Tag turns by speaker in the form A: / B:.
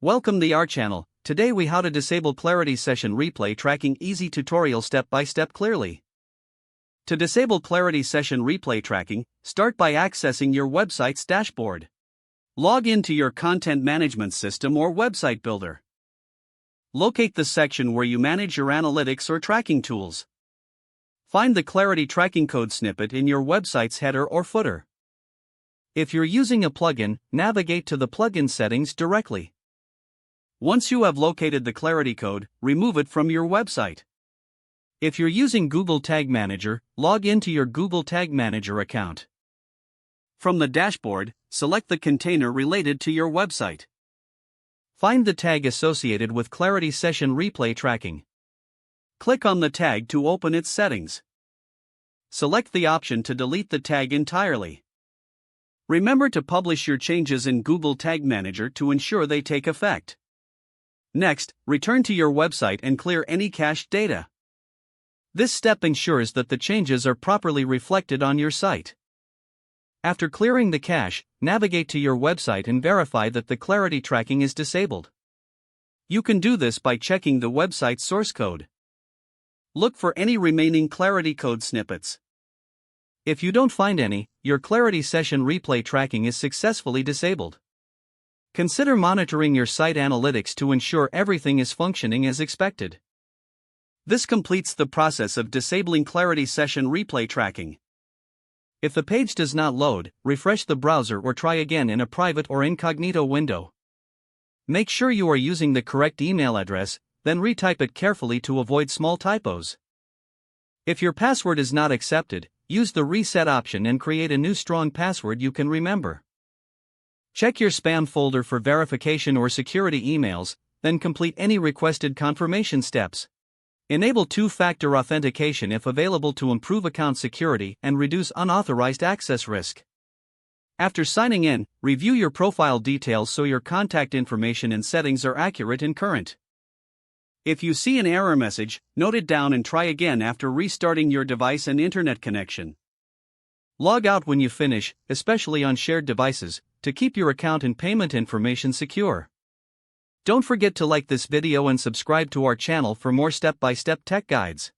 A: Welcome to our channel. Today we how to disable Clarity Session Replay Tracking easy tutorial step by step clearly. To disable Clarity Session Replay Tracking, start by accessing your website's dashboard. Log into your content management system or website builder. Locate the section where you manage your analytics or tracking tools. Find the Clarity tracking code snippet in your website's header or footer. If you're using a plugin, navigate to the plugin settings directly. Once you have located the Clarity code, remove it from your website. If you're using Google Tag Manager, log into your Google Tag Manager account. From the dashboard, select the container related to your website. Find the tag associated with Clarity Session Replay Tracking. Click on the tag to open its settings. Select the option to delete the tag entirely. Remember to publish your changes in Google Tag Manager to ensure they take effect. Next, return to your website and clear any cached data. This step ensures that the changes are properly reflected on your site. After clearing the cache, navigate to your website and verify that the Clarity tracking is disabled. You can do this by checking the website's source code. Look for any remaining Clarity code snippets. If you don't find any, your Clarity Session Replay Tracking is successfully disabled. Consider monitoring your site analytics to ensure everything is functioning as expected. This completes the process of disabling Clarity Session Replay Tracking. If the page does not load, refresh the browser or try again in a private or incognito window. Make sure you are using the correct email address, then retype it carefully to avoid small typos. If your password is not accepted, use the reset option and create a new strong password you can remember. Check your spam folder for verification or security emails, then complete any requested confirmation steps. Enable two-factor authentication if available to improve account security and reduce unauthorized access risk. After signing in, review your profile details so your contact information and settings are accurate and current. If you see an error message, note it down and try again after restarting your device and internet connection. Log out when you finish, especially on shared devices, to keep your account and payment information secure. Don't forget to like this video and subscribe to our channel for more step-by-step tech guides.